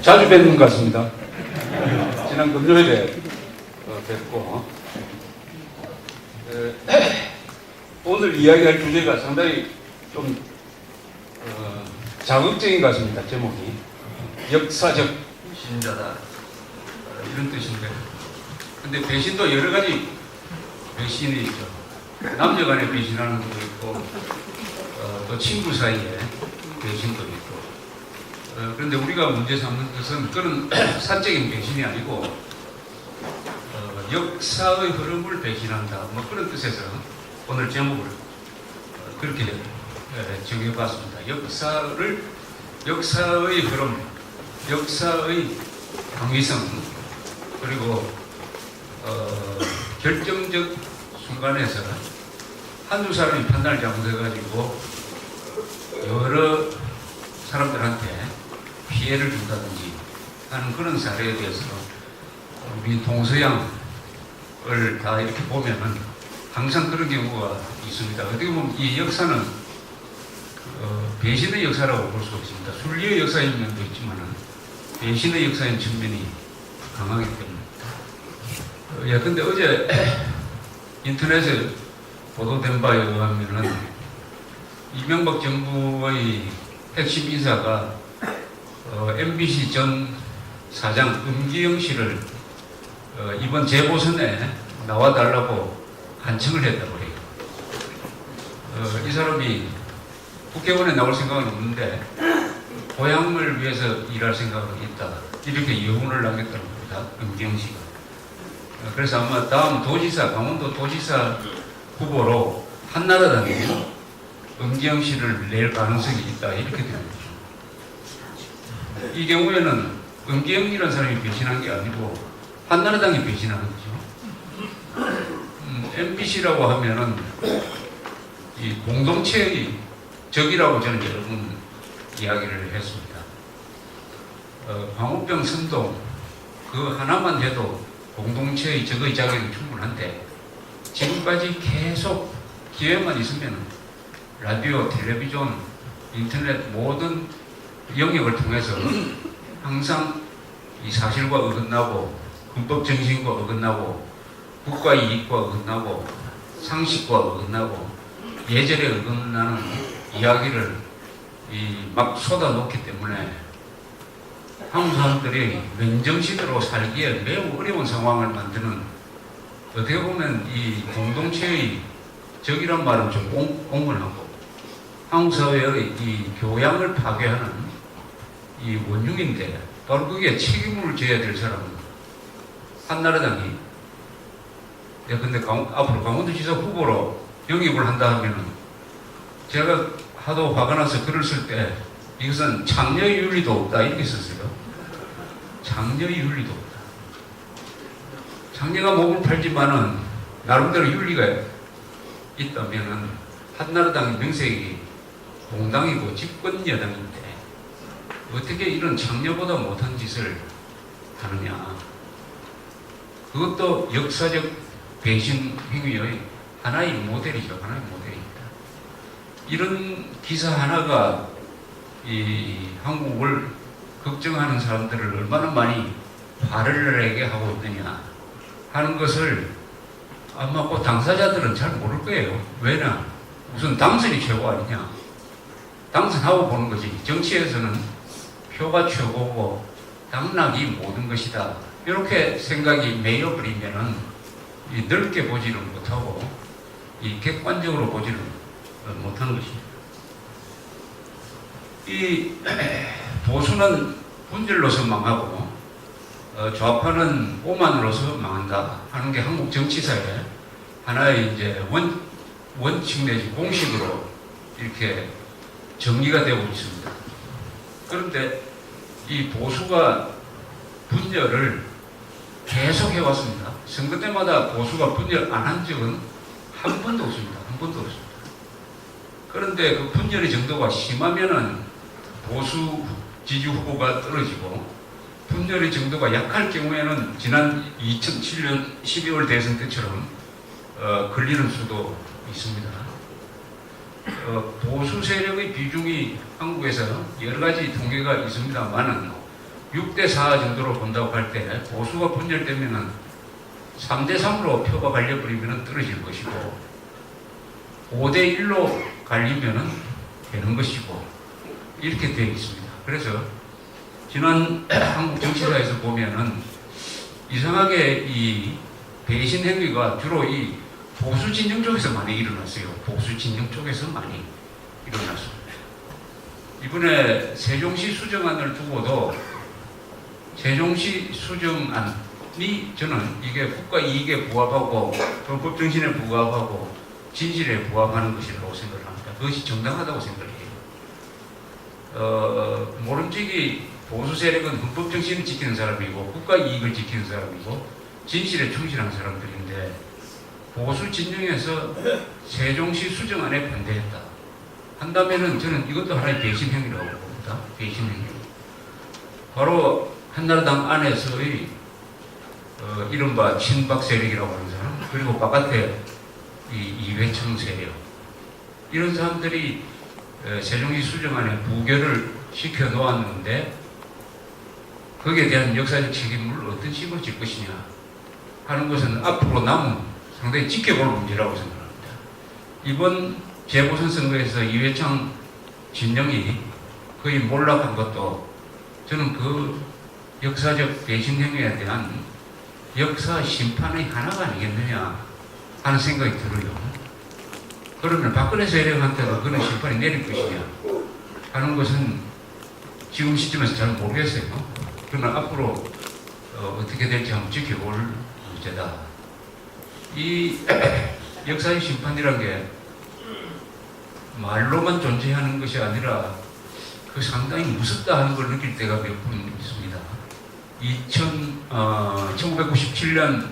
자주 뵙는 것 같습니다. 지난 금요일에 뵙고 오늘 이야기할 주제가 상당히 좀 자극적인 것 같습니다. 제목이 역사적 신자다 이런 뜻인데, 근데 배신도 여러 가지 배신이 있죠. 남녀 간에 배신하는 것도 있고 또 친구 사이에 배신도 있고, 그런데 우리가 문제 삼는 것은 그런 사적인 배신이 아니고 역사의 흐름을 배신한다, 뭐 그런 뜻에서 오늘 제목을 그렇게 정해봤습니다. 역사의 흐름, 역사의 당위성, 그리고 결정적 순간에서 한두 사람이 판단을 잘못해가지고 여러 사람들한테 피해를 준다든지 하는 그런 사례에 대해서 우리 동서양을 다 이렇게 보면은 항상 그런 경우가 있습니다. 어떻게 보면 이 역사는 배신의 역사라고 볼 수 있습니다. 순리의 역사인 면도 있지만 배신의 역사인 측면이 강하기 때문에. 근데 어제 인터넷에 보도된 바에 의하면은 이명박 정부의 핵심 인사가 MBC 전 사장 음기영 씨를 이번 재보선에 나와달라고 간청을 했다고 해요. 이 사람이 국회의원에 나올 생각은 없는데 고향을 위해서 일할 생각은 있다, 이렇게 여운을 남겼다는 겁니다. 음기영 씨가. 그래서 아마 다음 도지사, 강원도 도지사 후보로 한나라당이 음기영 씨를 낼 가능성이 있다, 이렇게 되는 거죠. 이 경우에는 음기영이라는 사람이 배신한 게 아니고 한나라당이 배신하는 거죠. MBC라고 하면은 이 공동체의 적이라고 저는 여러 번 이야기를 했습니다. 광우병 선동 그 하나만 해도 공동체의 적의 자격이 충분한데, 지금까지 계속 기회만 있으면 라디오, 텔레비전, 인터넷 모든 영역을 통해서 항상 이 사실과 어긋나고 헌법 정신과 어긋나고 국가 이익과 어긋나고 상식과 어긋나고 예절에 어긋나는 이야기를 막 쏟아놓기 때문에 한국 사람들이 맨정신으로 살기에 매우 어려운 상황을 만드는, 어떻게 보면 이 공동체의 적이란 말은 좀 옹골하고 한국 사회의 이 교양을 파괴하는 이 원흉인데, 바로 그게 책임을 져야 될 사람은 한나라당이. 근데 앞으로 강원도지사 후보로 영입을 한다 하면은, 제가 하도 화가 나서 글을 쓸 때 이것은 장려의 윤리도 없다, 이렇게 썼어요. 장려의 윤리도 없다. 장려가 목을 팔지만은 나름대로 윤리가 있다면은 한나라당의 명색이 공당이고 집권 여당인데 어떻게 이런 장려보다 못한 짓을 하느냐. 그것도 역사적 배신 행위의 하나의 모델이죠. 하나의 모델입니다. 이런 기사 하나가 이 한국을 걱정하는 사람들을 얼마나 많이 화를 내게 하고 있느냐 하는 것을 아마 그 당사자들은 잘 모를 거예요. 왜냐? 우선 당선이 최고 아니냐. 당선하고 보는 거지. 정치에서는 표가 최고고 당락이 모든 것이다, 이렇게 생각이 매여버리면은 넓게 보지를 못하고 이 객관적으로 보지를 못하는 것입니다. 이 보수는 분열로서 망하고 좌파는 오만으로서 망한다 하는 게 한국 정치사에 하나의 이제 원칙 내지 공식으로 이렇게 정리가 되고 있습니다. 그런데 이 보수가 분열을 계속 해왔습니다. 선거 때마다 보수가 분열 안 한 적은 한 번도 없습니다. 한 번도 없습니다. 그런데 그 분열의 정도가 심하면은 보수 지지 후보가 떨어지고, 분열의 정도가 약할 경우에는 지난 2007년 12월 대선 때처럼 걸리는 수도 있습니다. 보수 세력의 비중이 한국에서 여러 가지 통계가 있습니다만은 6대4 정도로 본다고 할 때 보수가 분열되면은 3대3으로 표가 갈려버리면 떨어질 것이고 5대1로 갈리면 되는 것이고 이렇게 되어 있습니다. 그래서 지난 한국 정치사에서 보면은 이상하게 이 배신 행위가 주로 이 보수 진영 쪽에서 많이 일어났어요. 보수 진영 쪽에서 많이 일어났습니다. 이번에 세종시 수정안을 두고도 세종시 수정안이 저는 이게 국가 이익에 부합하고 헌법 정신에 부합하고 진실에 부합하는 것이라고 생각을 합니다. 그것이 정당하다고 생각해요. 모름지기 보수 세력은 헌법 정신을 지키는 사람이고 국가 이익을 지키는 사람이고 진실에 충실한 사람들인데 보수 진영에서 세종시 수정안에 반대했다 한다면은 저는 이것도 하나의 배신 행위라고 봅니다. 배신 행위. 바로 한나라당 안에서의 이른바 친박 세력이라고 하는 사람, 그리고 바깥에 이회창 세력, 이런 사람들이 세종시 수정안에 부결을 시켜 놓았는데 거기에 대한 역사적 책임을 어떤 식으로 질 것이냐 하는 것은 앞으로 남은 상당히 지켜볼 문제라고 생각합니다. 이번 재보선 선거에서 이회창 진영이 거의 몰락한 것도 저는 그 역사적 배신 행위에 대한 역사 심판의 하나가 아니겠느냐 하는 생각이 들어요. 그러면 박근혜 세력한테도 그런 심판이 내릴 것이냐 하는 것은 지금 시점에서 잘 모르겠어요. 그러나 앞으로 어떻게 될지 한번 지켜볼 문제다. 이 역사의 심판이라는 게 말로만 존재하는 것이 아니라 그 상당히 무섭다 하는 걸 느낄 때가 몇 번 있습니다. 1997년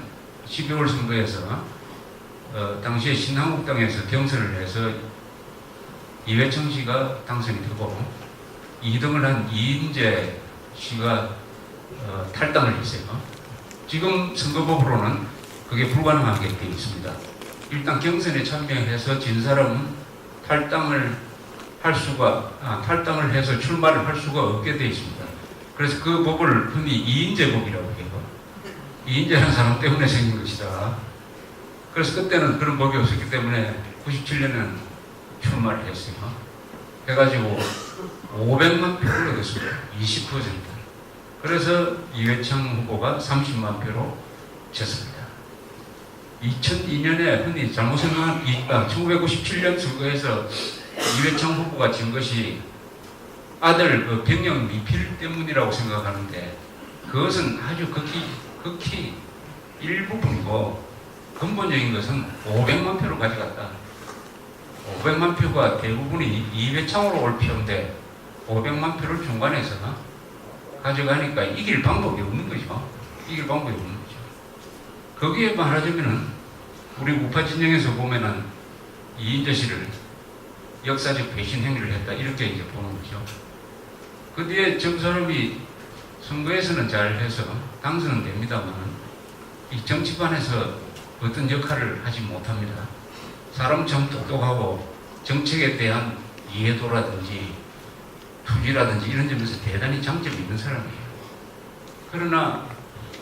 12월 선거에서 당시에 신한국당에서 경선을 해서 이회창 씨가 당선이 되고 2등을 한 이인재 씨가 탈당을 했어요. 지금 선거법으로는 그게 불가능하게 되어 있습니다. 일단 경선에 참여해서 진 사람은 탈당을 해서 출마를 할 수가 없게 되어 있습니다. 그래서 그 법을 흔히 이인재법이라고 해요. 이인재라는 사람 때문에 생긴 것이다. 그래서 그때는 그런 법이 없었기 때문에 97년에는 출마를 했어요. 해가지고 500만 표를 얻었습니다. 20%. 그래서 이회창 후보가 30만 표로 졌습니다. 2002년에 흔히 잘못 생각한 1997년 선거에서 이회창 후보가 진 것이 아들 병역 미필 때문이라고 생각하는데 그것은 아주 극히 일부분이고 근본적인 것은 500만 표를 가져갔다. 500만 표가 대부분이 이회창으로 올 표인데 500만 표를 중간에서 가져가니까 이길 방법이 없는 거죠. 이길 방법이 없는 거죠. 거기에 말하자면은 우리 우파 진영에서 보면은 이인재 씨를 역사적 배신 행위를 했다 이렇게 이제 보는 거죠. 그 뒤에 저 사람이 선거에서는 잘해서 당선은 됩니다만 이 정치판에서 어떤 역할을 하지 못합니다. 사람 참 똑똑하고 정책에 대한 이해도라든지 투지라든지 이런 점에서 대단히 장점이 있는 사람이에요. 그러나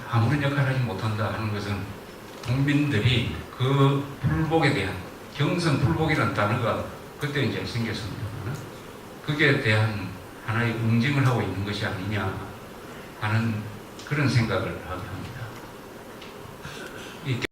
아무런 역할을 하지 못한다 하는 것은 국민들이 그 불복에 대한 경선 불복이라는 단어가 그때 이제 생겼습니다. 그게 대한 하나의 응징을 하고 있는 것이 아니냐 하는 그런 생각을 하게 합니다.